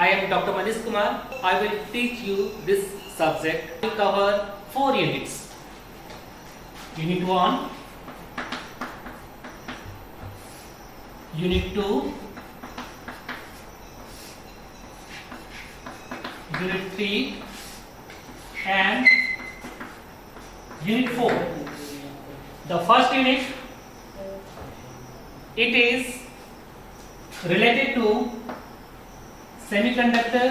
I am Dr. Manish Kumar. I will teach you this subject. We cover 4 units. Unit 1, Unit 2, Unit 3 and Unit 4. The first unit, it is related to semiconductor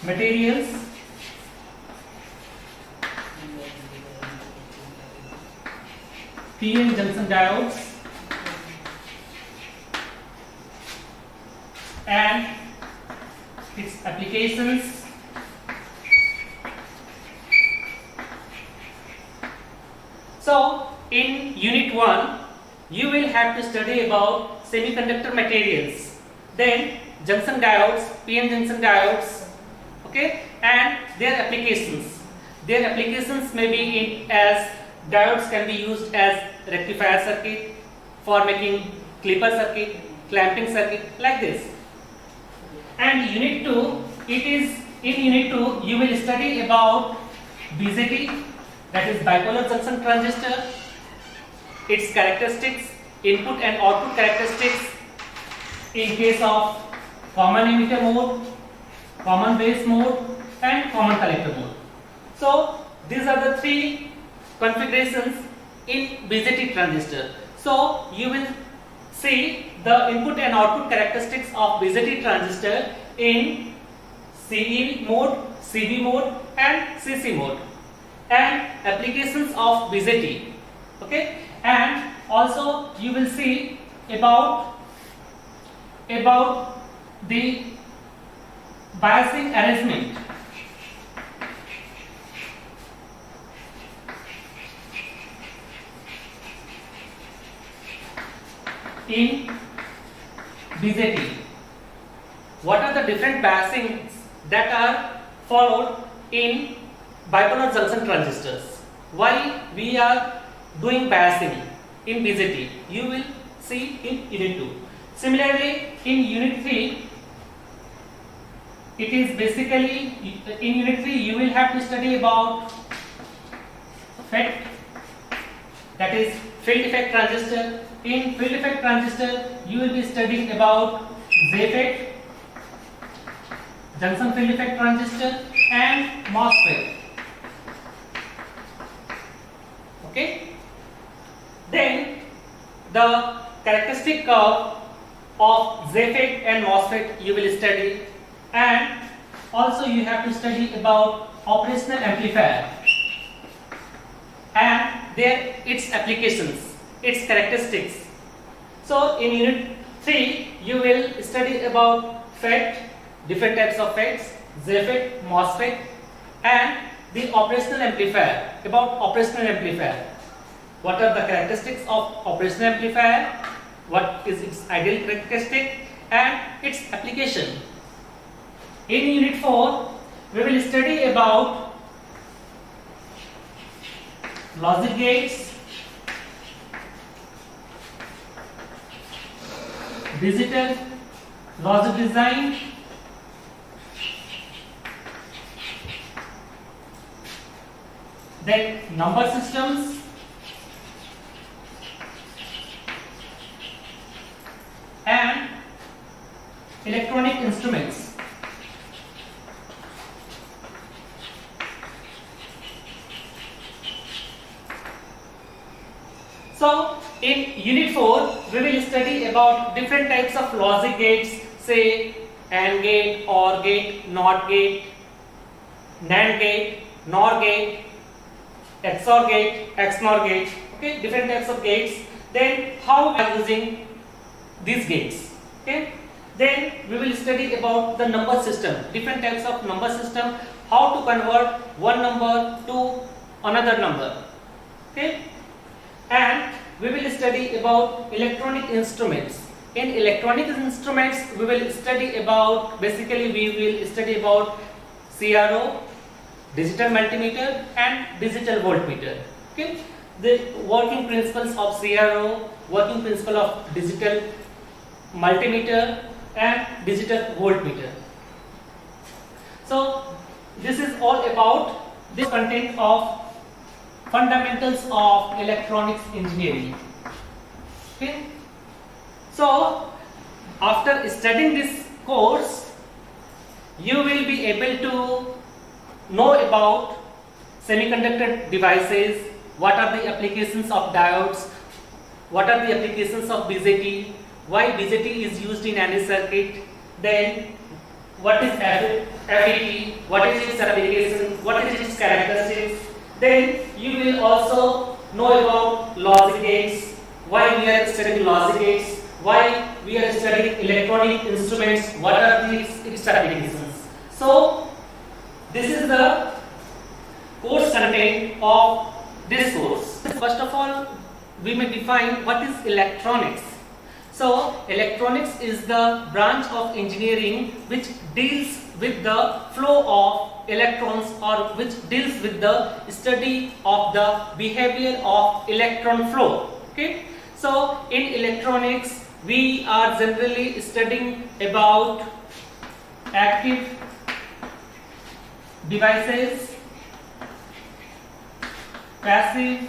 materials, PN junction diodes and its applications. So in unit 1 you will have to study about semiconductor materials, then junction diodes, PN junction diodes, okay, and their applications. Their applications may be in as diodes can be used as rectifier circuit for making clipper circuit, clamping circuit, like this. And unit 2, it is in unit 2 you will study about BJT, that is bipolar junction transistor, its characteristics, input and output characteristics in case of common emitter mode, common base mode and common collector mode. So these are the 3 configurations in BJT transistor. So you will see the input and output characteristics of BJT transistor in CE mode, CB mode and CC mode, and applications of BJT, okay, and also you will see about the biasing arrangement in BJT. What are the different biasings that are followed in bipolar junction transistors? Why we are doing biasing in BJT? You will see in unit 2. Similarly, in unit 3, it is basically in unit 3 you will have to study about FET, that is field effect transistor. In field effect transistor, you will be studying about JFET, junction field effect transistor, and MOSFET. Okay. Then the characteristic curve of JFET and MOSFET you will study, and also you have to study about operational amplifier and its applications, its characteristics. So in unit 3 you will study about FET, different types of FETs, JFET, MOSFET, and the operational amplifier, about operational amplifier. What are the characteristics of operational amplifier, what is its ideal characteristic and its application. In unit 4 we will study about logic gates, digital logic design, then number systems, and electronic instruments. So in unit 4 we will study about different types of logic gates, say AND gate, OR gate, NOT gate, NAND gate, NOR gate, XOR gate, XNOR gate, okay, different types of gates. Then how we are using these gates, okay. Then we will study about the number system, different types of number system, how to convert one number to another number, okay. And we will study about electronic instruments. In electronic instruments we will study about, basically we will study about CRO, digital multimeter and digital voltmeter, okay. the working principles of CRO, working principle of digital multimeter and digital voltmeter. So this is all about the content of fundamentals of electronics engineering. Okay. So after studying this course, you will be able to know about semiconductor devices, what are the applications of diodes, what are the applications of BJT, why BJT is used in any circuit, then what is FET, what is its application, what is its characteristics. Then you will also know about logic gates, why we are studying logic gates, why we are studying electronic instruments, what are its applications. So this is the course content of this course. First of all, we may define what is electronics. So electronics is the branch of engineering which deals with the flow of electrons, or which deals with the study of the behavior of electron flow. Okay. So in electronics we are generally studying about active devices, passive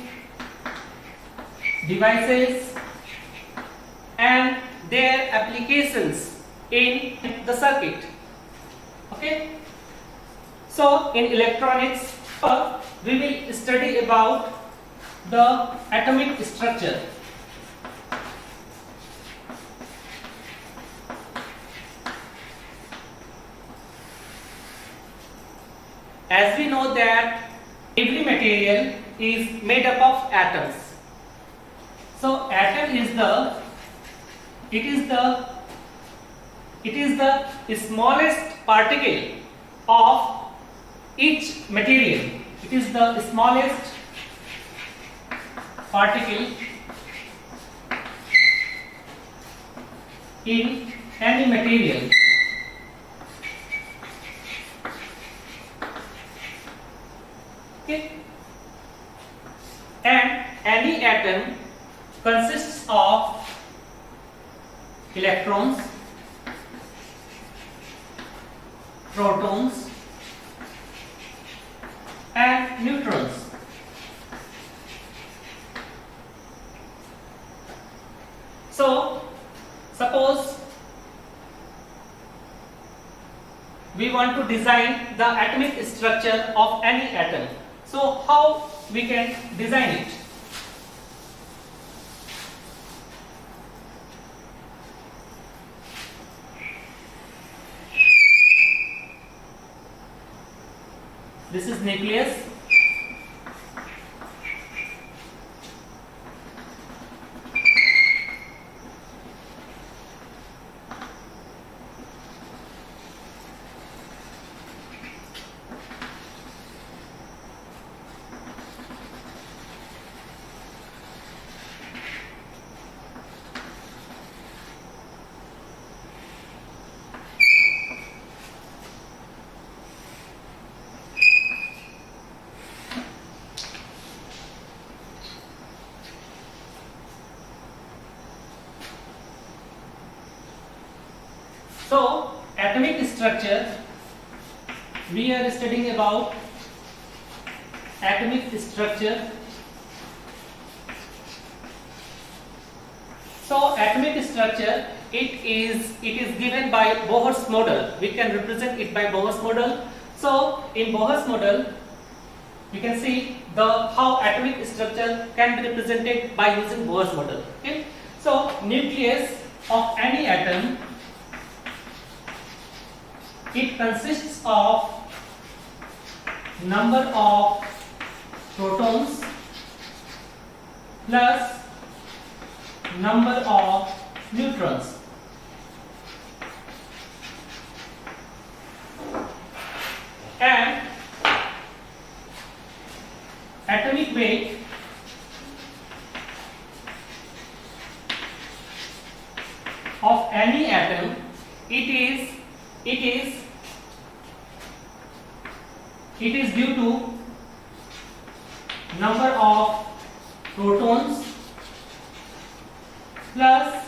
devices and their applications in the circuit. Okay. So in electronics we will study about the atomic structure. As we know that every material is made up of atoms. So atom is the smallest particle of each material. It is the smallest particle in any material. Okay. And any atom consists of electrons, protons and neutrons. So suppose we want to design the atomic structure of any atom. So how we can design it? This is nucleus. So atomic structure, we are studying about atomic structure. So atomic structure, it is given by Bohr's model. We can represent it by Bohr's model. So in Bohr's model, you can see how atomic structure can be represented by using Bohr's model. Okay. So nucleus of any atom, it consists of number of protons plus number of neutrons. And atomic weight of any atom, it is due to number of protons plus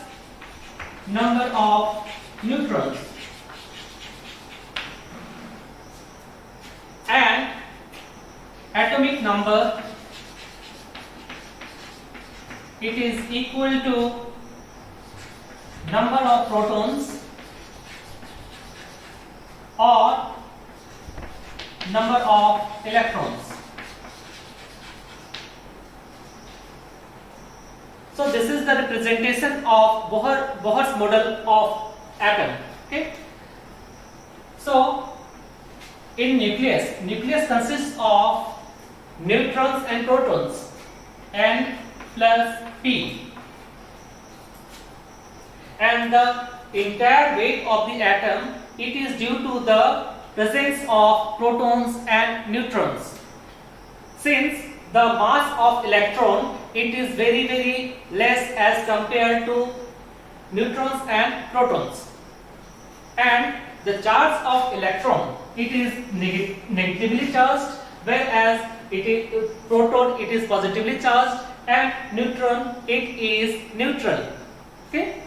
number of neutrons, and atomic number, it is equal to number of protons or number of electrons. So this is the representation of Bohr's model of atom. Okay. So in nucleus consists of neutrons and protons, N plus P, and the entire weight of the atom, it is due to the presence of protons and neutrons. Since the mass of electron, it is very less as compared to neutrons and protons, and the charge of electron, it is negatively charged, whereas proton, it is positively charged, and neutron, it is neutral. Okay.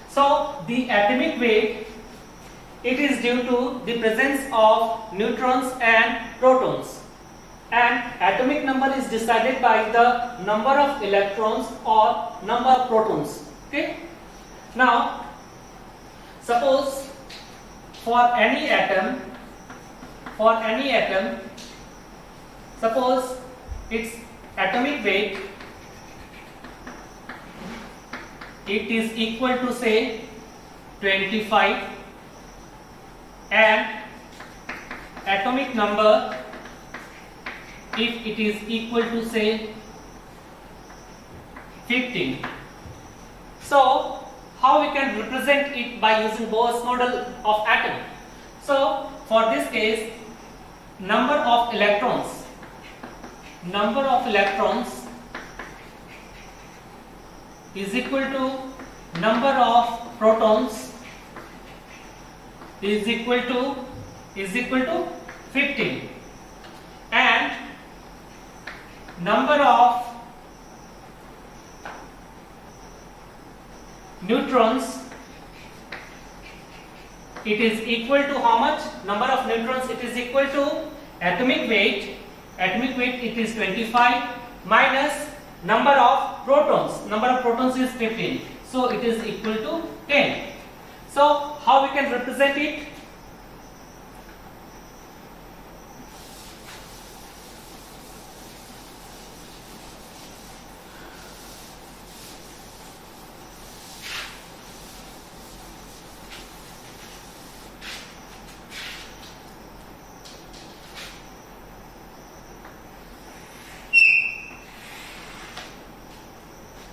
So the atomic weight, it is due to the presence of neutrons and protons, and atomic number is decided by the number of electrons or number of protons. Okay. Now suppose for any atom, suppose its atomic weight, it is equal to say 25, and atomic number, if it is equal to say 15. So how we can represent it by using Bohr's model of atom? So for this case, number of electrons is equal to number of protons is equal to 15, and number of neutrons, it is equal to how much? Number of neutrons, it is equal to atomic weight, it is 25 minus number of protons is 15, so it is equal to 10. So how we can represent it?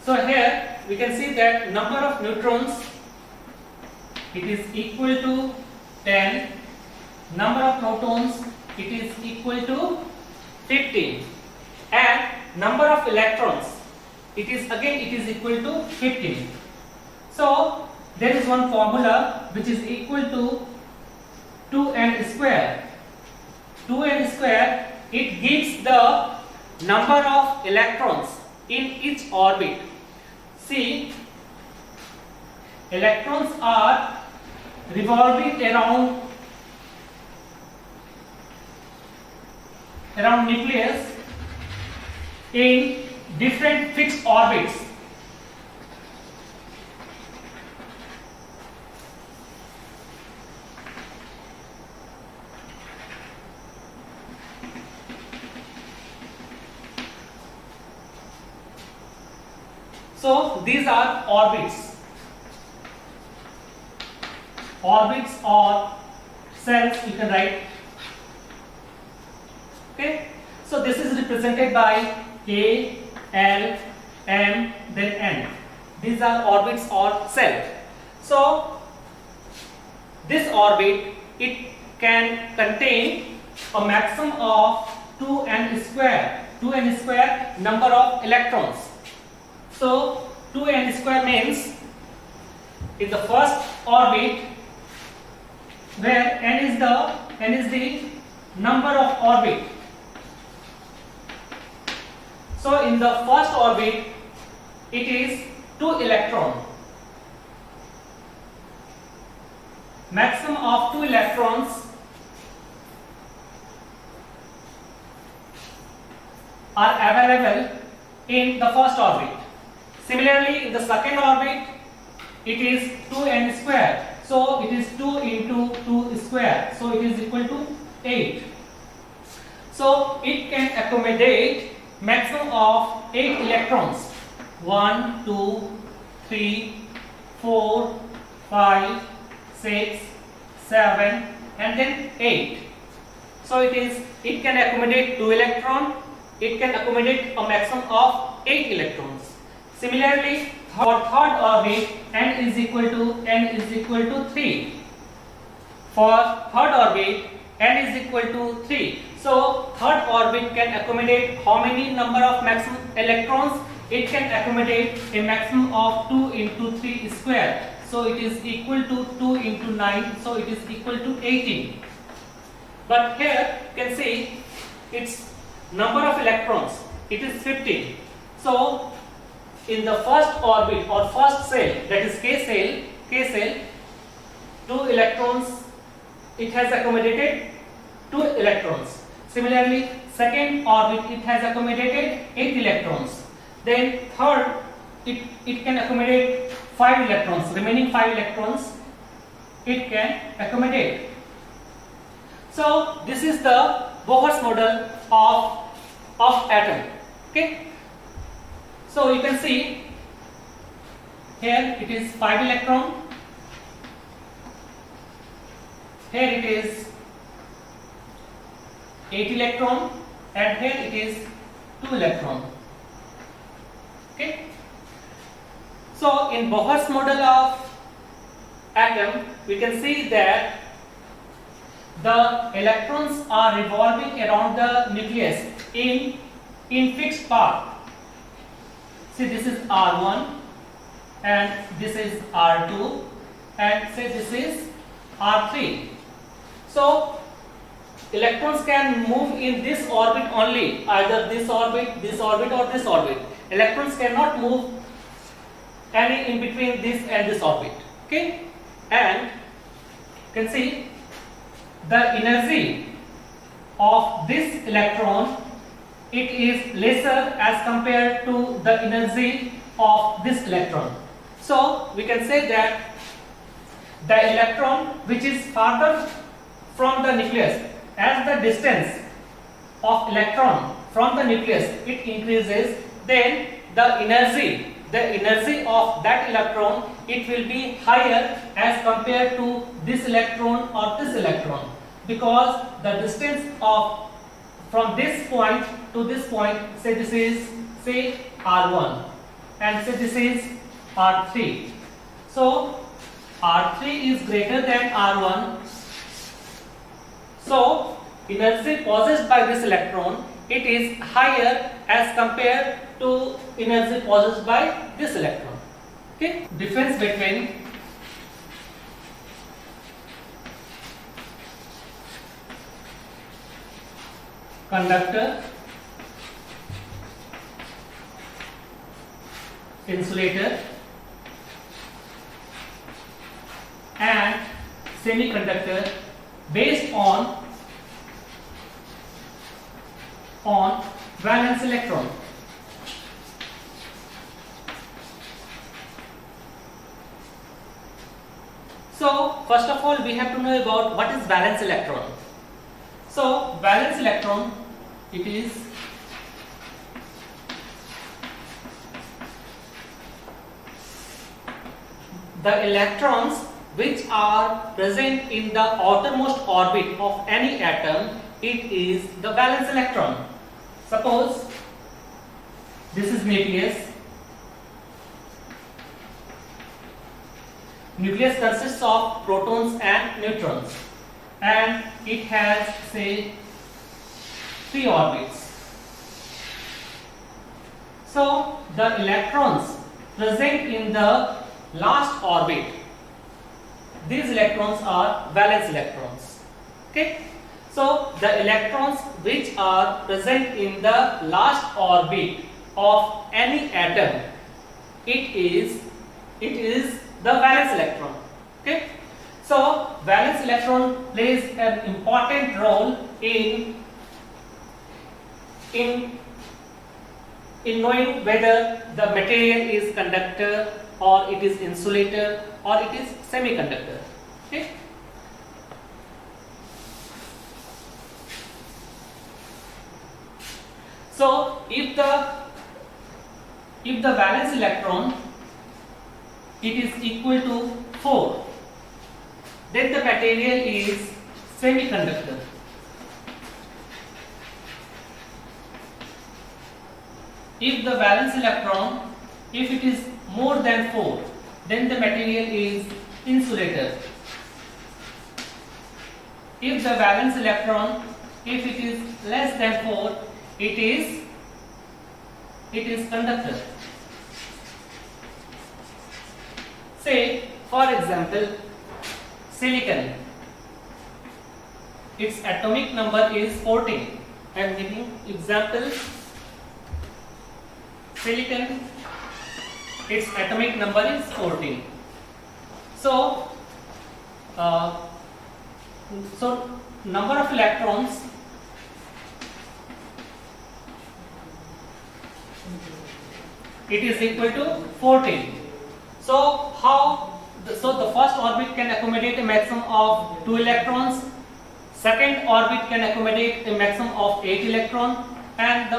So here we can see that number of neutrons, it is equal to 10, number of protons, it is equal to 15, and number of electrons, it is equal to 15. So there is one formula which is equal to 2n square. 2n square, it gives the number of electrons in each orbit. See, electrons are revolving around nucleus in different fixed orbits. So these are orbits or cells, you can write. Okay, so this is represented by K, L, M, then N. These are orbits or cells. So this orbit, it can contain a maximum of 2n square number of electrons. So 2n square means in the first orbit, where n is the number of orbit, So in the first orbit it is 2 electrons. Maximum of 2 electrons are available in the first orbit. Similarly, in the second orbit, it is 2n square. So it is 2 into 2 square. So it is equal to 8. So it can accommodate maximum of 8 electrons. 1, 2, 3, 4, 5, 6, 7, and then 8. So it can accommodate 2 electrons. It can accommodate a maximum of 8 electrons. Similarly, for third orbit, n is equal to 3. For third orbit, n is equal to 3. So third orbit can accommodate how many number of maximum electrons? It can accommodate a maximum of 2 into 3 square. So it is equal to 2 into 9. So it is equal to 18. But here you can see its number of electrons. It is 15. So in the first orbit or first cell, that is K cell, 2 electrons, it has accommodated 2 electrons. Similarly, second orbit, it has accommodated 8 electrons. Then third, it can accommodate 5 electrons. Remaining 5 electrons it can accommodate. So this is the Bohr's model of atom. Okay. So you can see here it is 5 electron. Here it is 8 electron, and here it is 2 electron. Okay. So in Bohr's model of atom, we can see that the electrons are revolving around the nucleus in fixed path. See, this is R1 and this is R2 and say this is R3. So electrons can move in this orbit only, either this orbit or this orbit. Electrons cannot move any in between this and this orbit. Okay, and you can see the energy of this electron, it is lesser as compared to the energy of this electron. So we can say that the electron which is farther from the nucleus, as the distance of electron from the nucleus it increases, then the energy of that electron, it will be higher as compared to this electron or this electron, because the distance of from this point to this point, say this is R1 and say this is R3. So R3 is greater than R1. So energy possessed by this electron, it is higher as compared to energy possessed by this electron. Okay, difference between conductor, insulator and semiconductor based on valence electron. So first of all we have to know about what is valence electron. So valence electron, it is the electrons which are present in the outermost orbit of any atom. It is the valence electron. Suppose this is nucleus. Nucleus consists of protons and neutrons, and it has say 3 orbits. So the electrons present in the last orbit, these electrons are valence electrons. Okay, so the electrons which are present in the last orbit, of any atom, it is the valence electron. Okay, so valence electron plays an important role in knowing whether the material is conductor or it is insulator or it is semiconductor. Okay. So if the valence electron it is equal to 4, then the material is semiconductor. If the valence electron, if it is more than 4, then the material is insulator. If the valence electron, if it is less than 4, it is conductor. Say, for example, silicon. Its atomic number is 14. I am giving example. Silicon, its atomic number is 14. So number of electrons it is equal to 14. So the first orbit can accommodate a maximum of 2 electrons, second orbit can accommodate a maximum of 8 electrons, and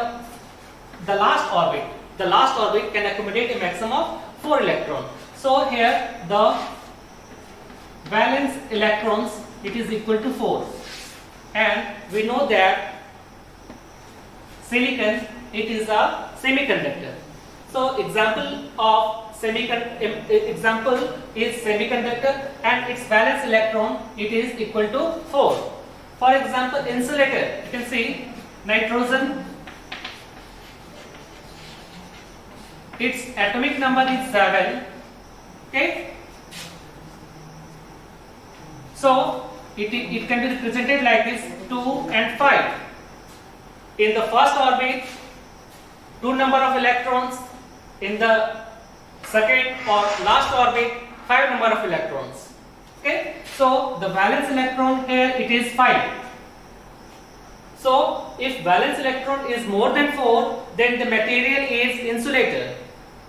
the last orbit can accommodate a maximum of 4 electrons. So here the valence electrons it is equal to 4, and we know that silicon it is a semiconductor. So example is semiconductor and its valence electron it is equal to 4. For example, insulator, you can see nitrogen, its atomic number is 7. Okay, so it can be represented like this: 2 and 5. In the first orbit, 2 number of electrons. In the second or last orbit, 5 number of electrons. Okay, so the valence electron here it is 5. So if valence electron is more than 4, then the material is insulator.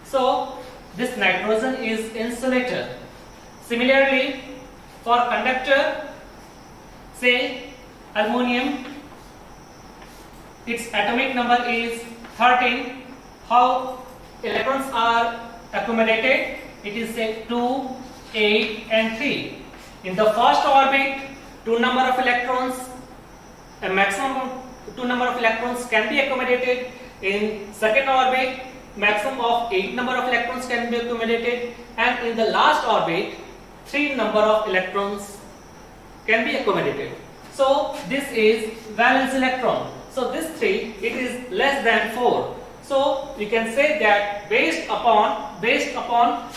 So this nitrogen is insulator. Similarly, for conductor, say aluminum, its atomic number is 13. How electrons are accommodated? It is say 2, 8 and 3. In the first orbit, 2 number of electrons, a maximum of 2 number of electrons can be accommodated. In second orbit, maximum of 8 number of electrons can be accommodated, and in the last orbit, 3 number of electrons can be accommodated. So this is valence electron. So this 3 it is less than 4. So we can say that based upon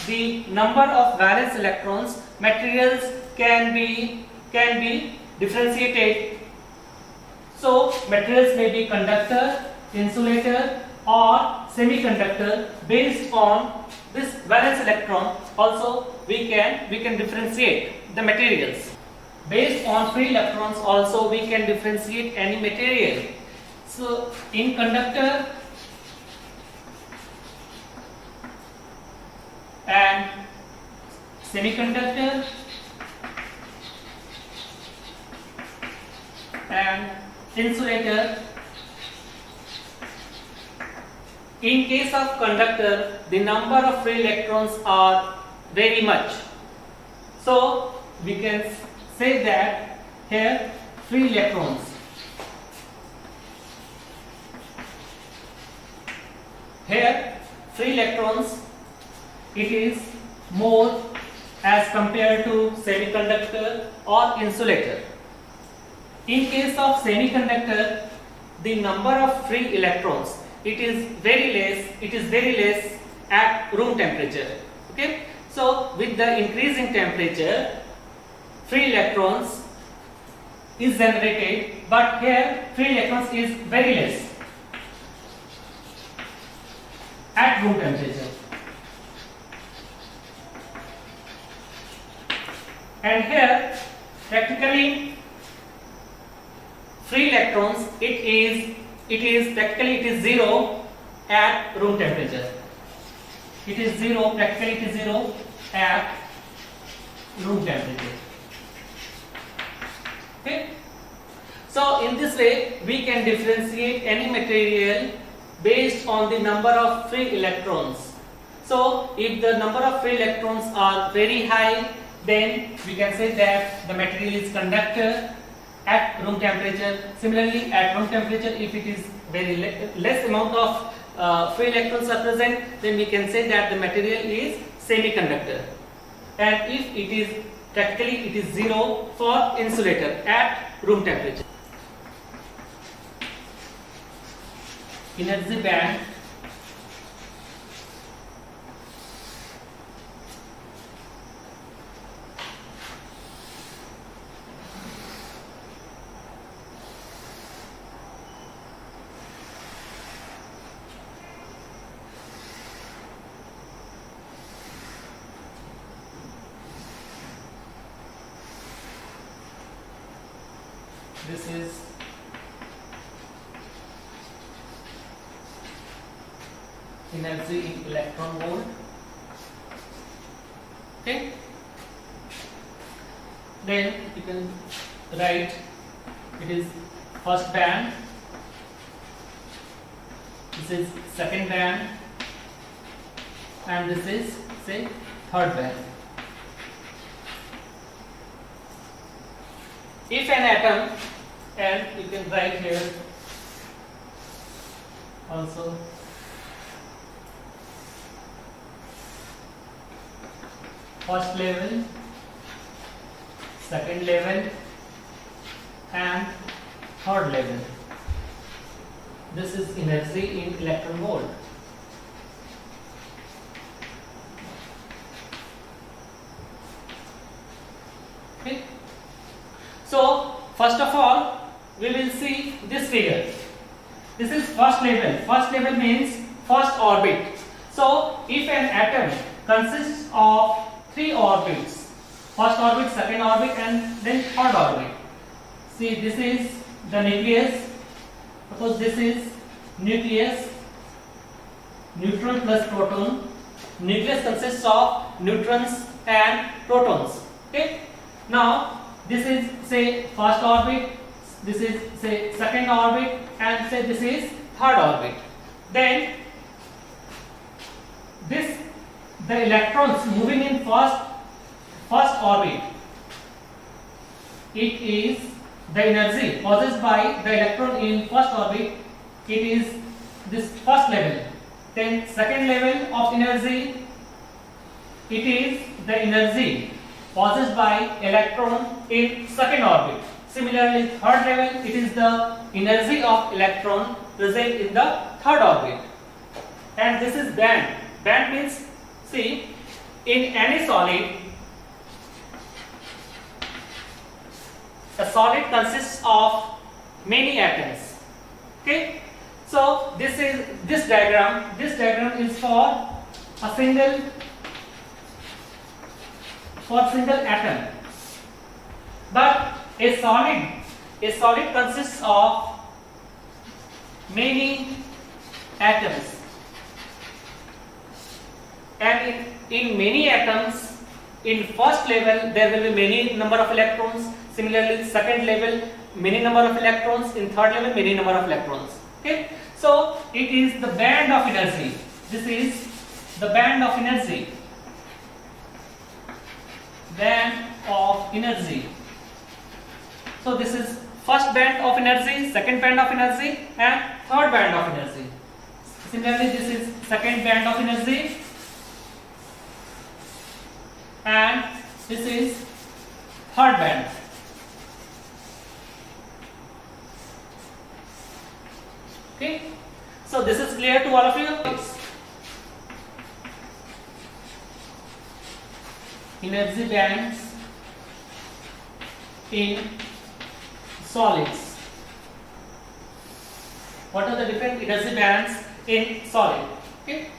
the number of valence electrons, materials can be differentiated. So materials may be conductor, insulator or semiconductor. Based on this valence electron also we can differentiate the materials. Based on free electrons also we can differentiate any material. So in conductor and semiconductor and insulator. In case of conductor, the number of free electrons are very much. So we can say that here free electrons. Here free electrons it is more as compared to semiconductor or insulator. In case of semiconductor, the number of free electrons it is very less at room temperature. Okay, so with the increasing temperature, free electrons is generated, but here free electrons is very less. at room temperature. And here practically free electrons, it is zero at room temperature. It is zero, practically it is zero at room temperature. Okay. So in this way we can differentiate any material based on the number of free electrons. So if the number of free electrons are very high, then we can say that the material is conductor at room temperature. Similarly, at room temperature, if it is very less amount of free electrons are present, then we can say that the material is semiconductor. And if it is practically it is zero for insulator at room temperature. Energy band this is energy in electron volt. Okay, then you can write it is first band, this is second band, and this is say third band. If an atom, and you can write here also first level, second level, and third level. This is energy in electron volt. Okay. So first of all, we will see this figure. This is first level. First level means first orbit. So if an atom consists of three orbits, first orbit, second orbit, and then third orbit. See, this is the nucleus. Suppose this is nucleus, neutron plus proton. Nucleus consists of neutrons and protons. Okay. Now this is say first orbit, this is say second orbit, and say this is third orbit. Then this the electrons moving in first orbit, it is the energy possessed by the electron in first orbit, it is this first level. Then second level of energy, it is the energy possessed by electron in second orbit. Similarly, third level, it is the energy of electron present in the third orbit. And this is band. Band means, see, in any solid, a solid consists of many atoms. Okay. So this is this diagram. This diagram is for a single atom. But a solid consists of many atoms. And in many atoms, in first level there will be many number of electrons. Similarly, second level many number of electrons. In third level many number of electrons. Okay. So it is the band of energy. This is the band of energy. Band of energy. So this is first band of energy, second band of energy, and third band of energy. Similarly, this is second band of energy, and this is third band. Okay, so this is clear to all of you. Energy bands in solids. What are the different energy bands in solid? Okay,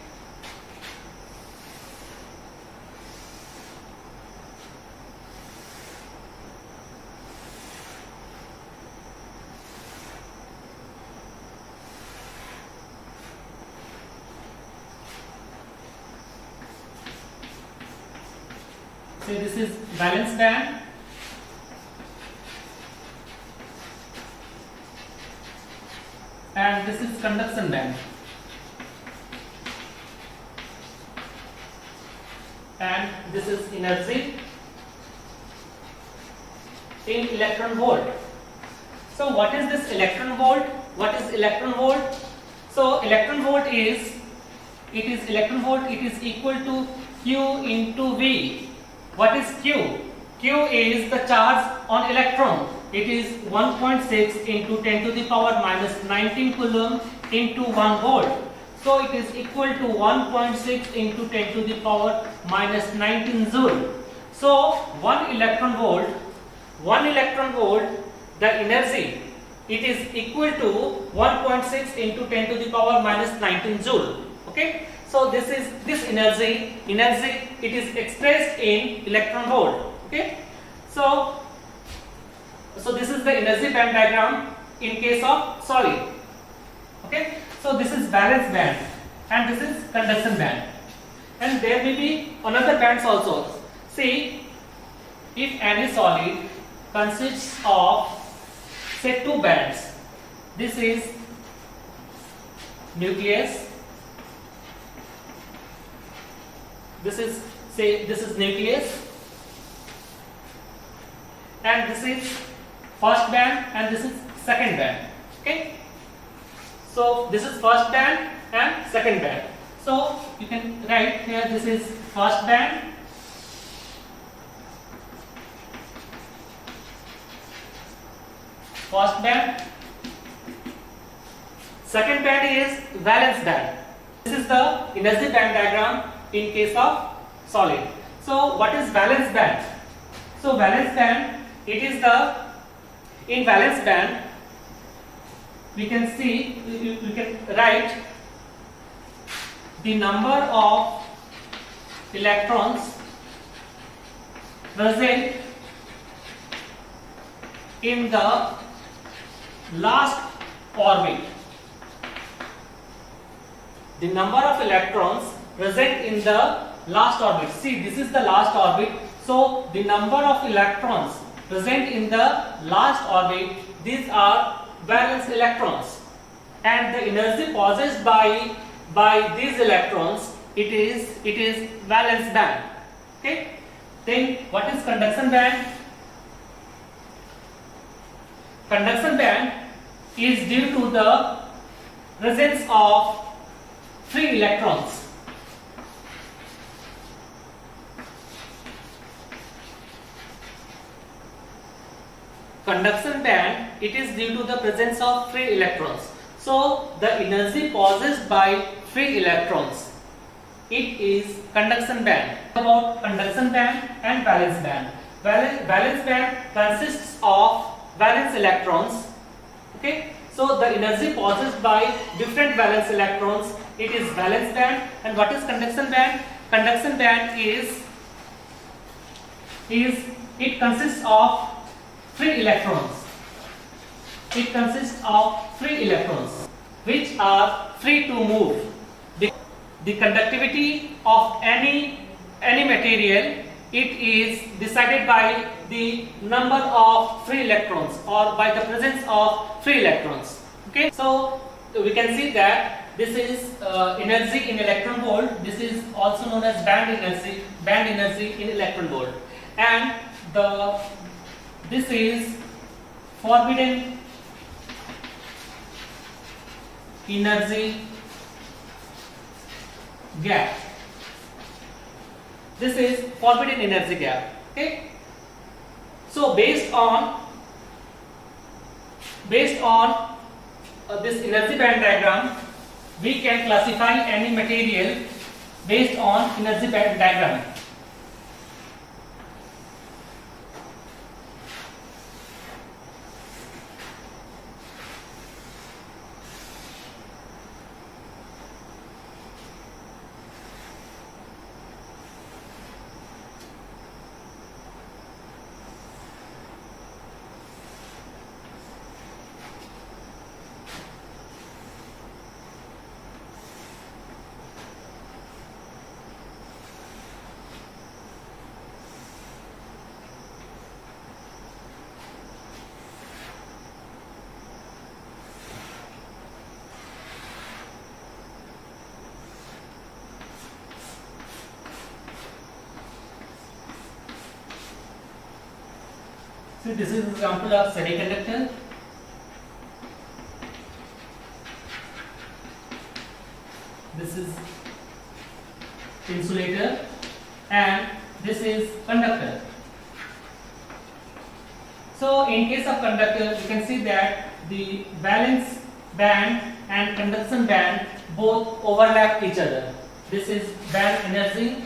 say this is valence band, and this is conduction band, and this is energy in electron volt. So what is this electron volt? What is electron volt? So electron volt is equal to Q into V. What is Q? Q is the charge on electron. It is 1.6 into 10 to the power minus 19 coulomb into 1 volt. So it is equal to 1.6 into 10 to the power minus 19 joule. So 1 electron volt, the energy, it is equal to 1.6 into 10 to the power minus 19 joule. Okay. So this energy it is expressed in electron volt. Okay. So this is the energy band diagram in case of solid. Okay. So this is valence band and this is conduction band, and there may be another bands also. See, if any solid consists of say 2 bands, this is nucleus, this is nucleus, and this is first band and this is second band. Okay. So this is first band and second band. So you can write here, this is first band, second band is valence band. This is the energy band diagram in case of solid. So what is valence band? So valence band, it is in valence band we can see, we can write the number of electrons present in the last orbit. The number of electrons present in the last orbit. See, this is the last orbit. So the number of electrons present in the last orbit, these are valence electrons, and the energy possessed by these electrons, it is valence band. Okay. Then what is conduction band? Conduction band is due to the presence of free electrons. Conduction band, it is due to the presence of free electrons. So the energy possessed by free electrons, it is conduction band. About conduction band and valence band. Valence band consists of valence electrons. Okay. So the energy possessed by different valence electrons, it is valence band. And what is conduction band? Conduction band it consists of free electrons. It consists of free electrons which are free to move. The conductivity of any material, it is decided by the number of free electrons or by the presence of free electrons. Okay, so we can see that this is energy in electron volt. This is also known as band energy in electron volt, and this is forbidden energy gap. This is forbidden energy gap. Okay. So based on this energy band diagram, we can classify any material based on energy band diagram. So this is an example of semiconductor. This is insulator and this is conductor. So in case of conductor, you can see that the valence band and conduction band both overlap each other. This is band energy.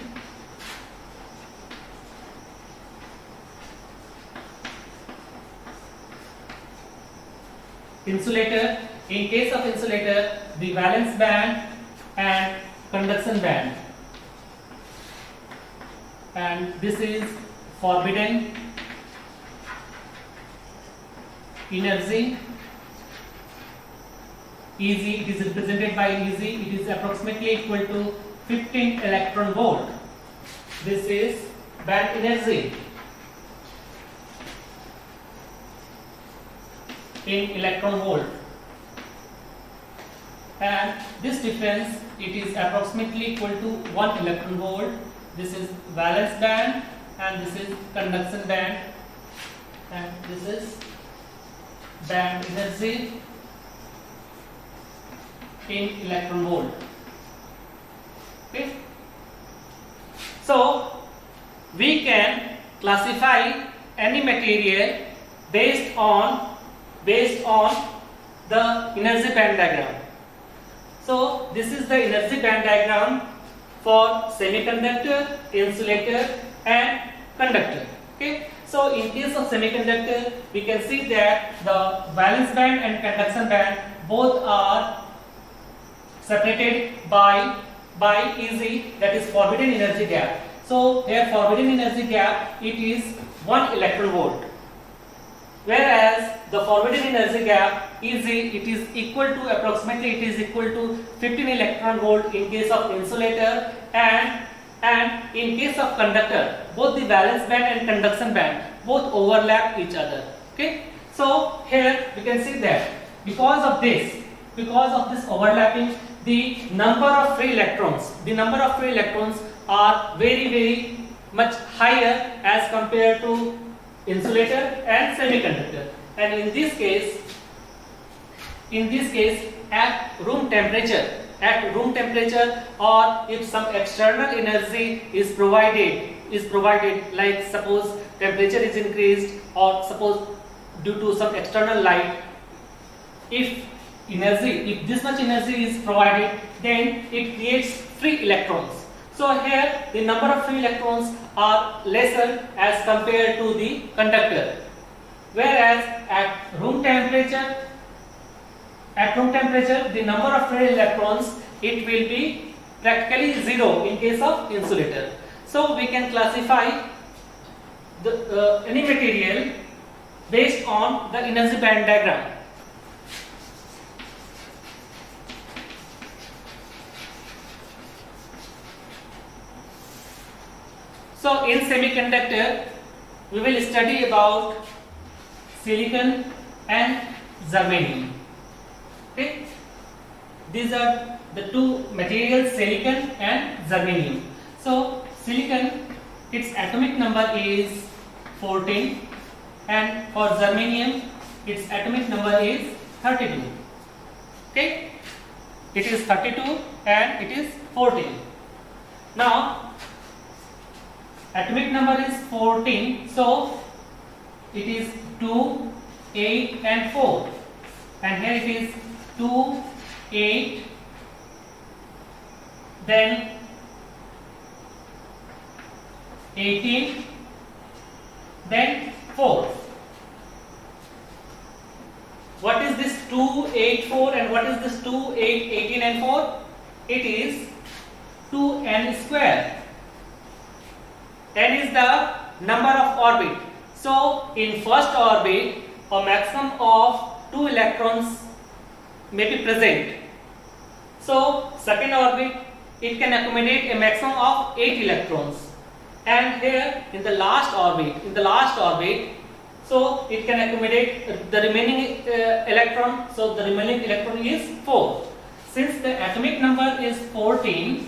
Insulator, in case of insulator, the valence band and conduction band, and this is forbidden energy, Eg, it is represented by Eg, it is approximately equal to 15 electron volt. This is band energy in electron volt, and this difference, it is approximately equal to 1 electron volt. This is valence band and this is conduction band, and this is band energy in electron volt. Okay, so we can classify any material based on the energy band diagram. So this is the energy band diagram for semiconductor, insulator and conductor. Okay, so in case of semiconductor, we can see that the valence band and conduction band both are separated by Eg, that is forbidden energy gap. So here forbidden energy gap, it is 1 electron volt, whereas the forbidden energy gap Eg, it is equal to approximately, it is equal to 15 electron volt in case of insulator, and in case of conductor, both the valence band and conduction band both overlap each other. Okay, so here we can see that because of this overlapping, the number of free electrons are very much higher as compared to insulator and semiconductor. And in this case at room temperature, or if some external energy is provided, like suppose temperature is increased, or suppose due to some external light, if this much energy is provided, then it creates free electrons. So here the number of free electrons are lesser as compared to the conductor, whereas at room temperature the number of free electrons, it will be practically zero in case of insulator. So we can classify any material based on the energy band diagram. So in semiconductor, we will study about silicon and germanium. Okay, these are the two materials, silicon and germanium. So silicon, its atomic number is 14, and for germanium, its atomic number is 32. Okay, it is 32 and it is 14. Now atomic number is 14, so it is 2, 8 and 4, and here it is 2, 8, then 18, then 4. What is this 2, 8, 4 and what is this 2, 8, 18 and 4? It is 2n square. N is the number of orbit. So in first orbit, a maximum of 2 electrons may be present. So second orbit, it can accommodate a maximum of 8 electrons. And here in the last orbit, so it can accommodate the remaining electron. So the remaining electron is 4. Since the atomic number is 14,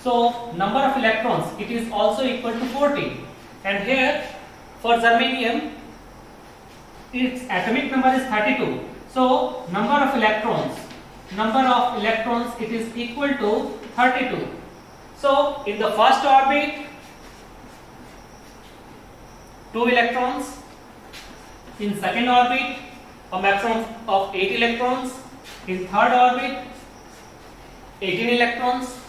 so number of electrons, it is also equal to 14. And here for germanium, its atomic number is 32. So number of electrons it is equal to 32. So in the first orbit 2 electrons, in second orbit a maximum of 8 electrons, in third orbit 18 electrons,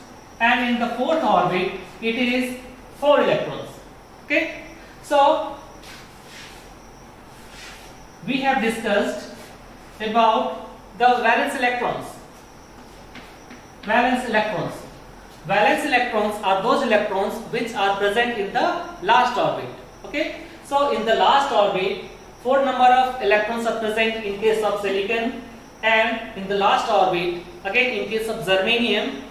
and in the fourth orbit it is 4 electrons. Okay, so we have discussed about the valence electrons. Valence electrons are those electrons which are present in the last orbit. Okay, so in the last orbit 4 number of electrons are present in case of silicon, and in the last orbit again in case of germanium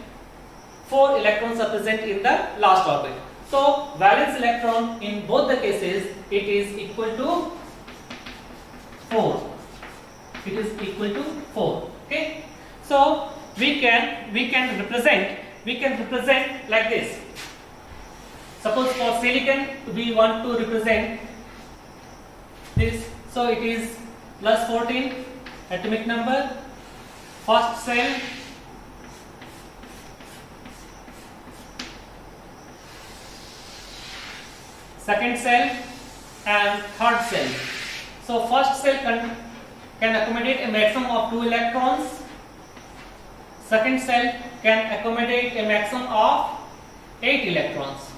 4 electrons are present in the last orbit. So valence electron in both the cases it is equal to 4. It is equal to 4. Okay, so we can represent like this. Suppose for silicon we want to represent this, so it is plus 14 atomic number, first cell, second cell and third cell. So first cell can accommodate a maximum of 2 electrons, second cell can accommodate a maximum of 8 electrons.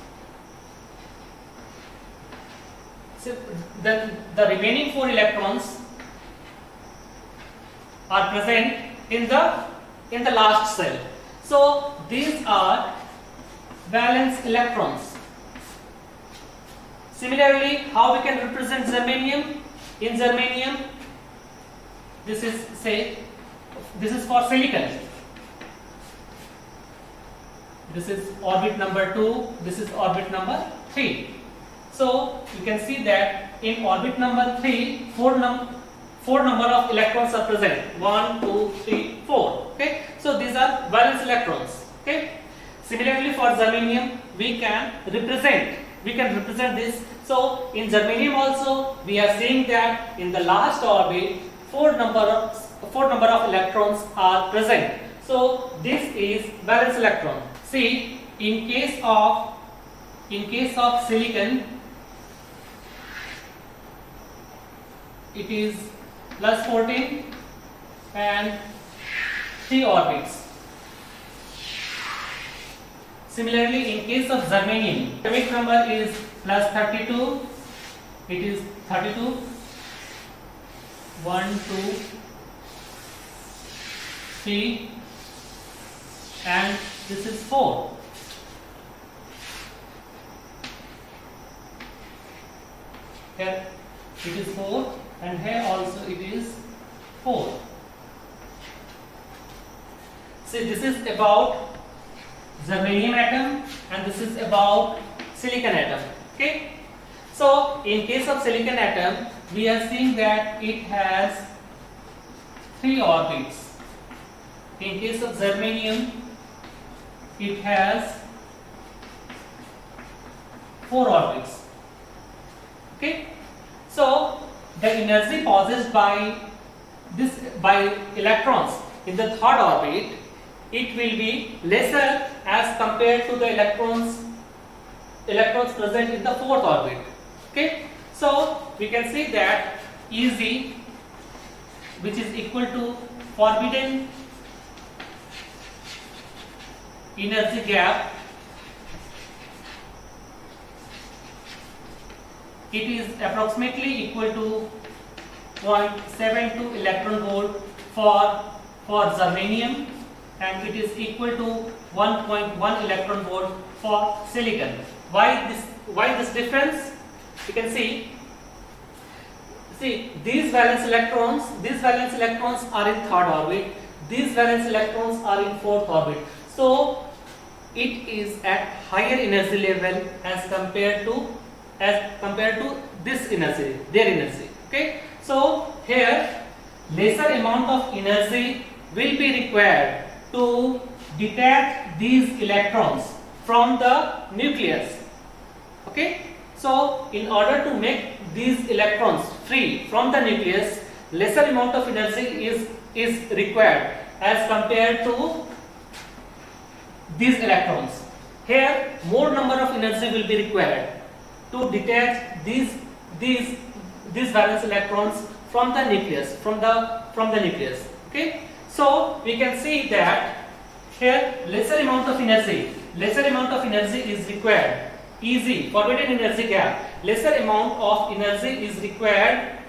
So then the remaining 4 electrons are present in the last cell. So these are valence electrons. Similarly, how we can represent germanium? In germanium, this is for silicon. This is orbit number 2, this is orbit number 3. So you can see that in orbit number 3, 4 number of electrons are present. 1, 2, 3, 4. Okay, so these are valence electrons. Okay. Similarly, for germanium, we can represent this. So in germanium also we are seeing that in the last orbit 4 number of electrons are present. So this is valence electron. See, in case of silicon it is plus 14 and 3 orbits. Similarly, in case of germanium, atomic number is plus 32. It is 32. 1, 2, 3, and this is 4. Here it is 4, and here also it is 4. See, this is about germanium atom and this is about silicon atom. Okay, so in case of silicon atom we are seeing that it has 3 orbits. In case of germanium it has 4 orbits. Okay, so the energy possessed by electrons in the third orbit, it will be lesser as compared to the electrons present in the fourth orbit. Okay, so we can see that EZ, which is equal to forbidden energy gap, it is approximately equal to 0.72 electron volt for germanium, and it is equal to 1.1 electron volt for silicon. Why this difference? You can see these valence electrons are in third orbit, these valence electrons are in fourth orbit. So it is at higher energy level as compared to this energy, their energy. Okay, so here lesser amount of energy will be required to detach these electrons from the nucleus. Okay, So in order to make these electrons free from the nucleus, lesser amount of energy is required as compared to these electrons. Here more number of energy will be required to detach these valence electrons from the nucleus, from the nucleus. Okay, so we can see that here lesser amount of energy is required. Easy forbidden energy gap, lesser amount of energy is required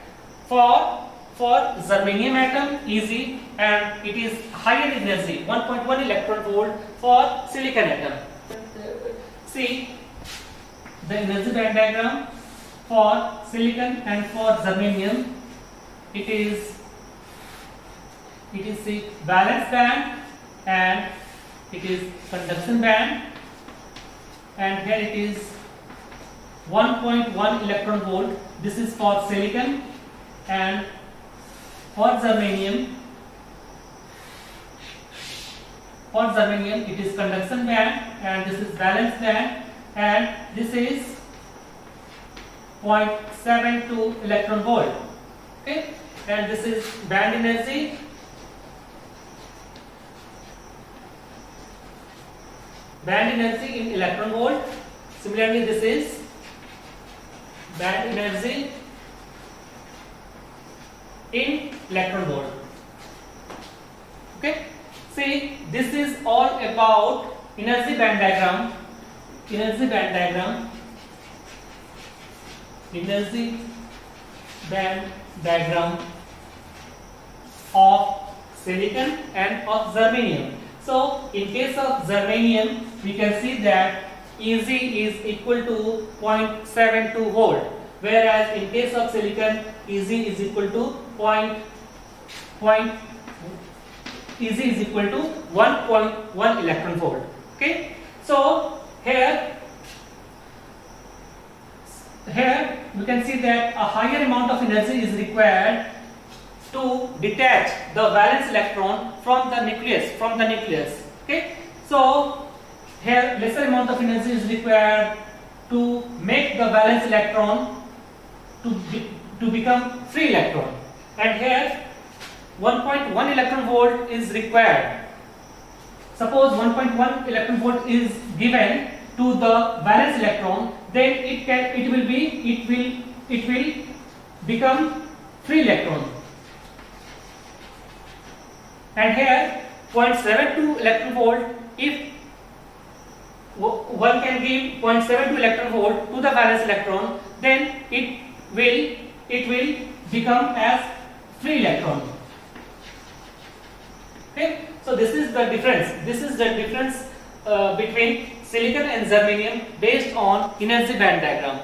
for germanium atom, easy, and it is higher energy 1.1 electron volt for silicon atom. See the energy band diagram for silicon and for germanium. It is the valence band and it is conduction band, and here it is 1.1 electron volt. This is for silicon, and for germanium it is conduction band and this is valence band, and this is 0.72 electron volt. Okay, and this is band energy. Band energy in electron volt. Similarly, this is band energy in electron volt. Okay, see, this is all about energy band diagram. Energy band diagram of silicon and of germanium. So in case of germanium, we can see that Eg is equal to 0.72 volt, whereas in case of silicon, Eg is equal to 1.1 electron volt. Okay, so here we can see that a higher amount of energy is required to detach the valence electron from the nucleus. Okay, so here lesser amount of energy is required to make the valence electron to become free electron, and here 1.1 electron volt is required. Suppose 1.1 electron volt is given to the valence electron, then it will become free electron. And here 0.72 electron volt, if one can give 0.72 electron volt to the valence electron, then it will become as free electron. Okay, so this is the difference between silicon and germanium based on energy band diagram.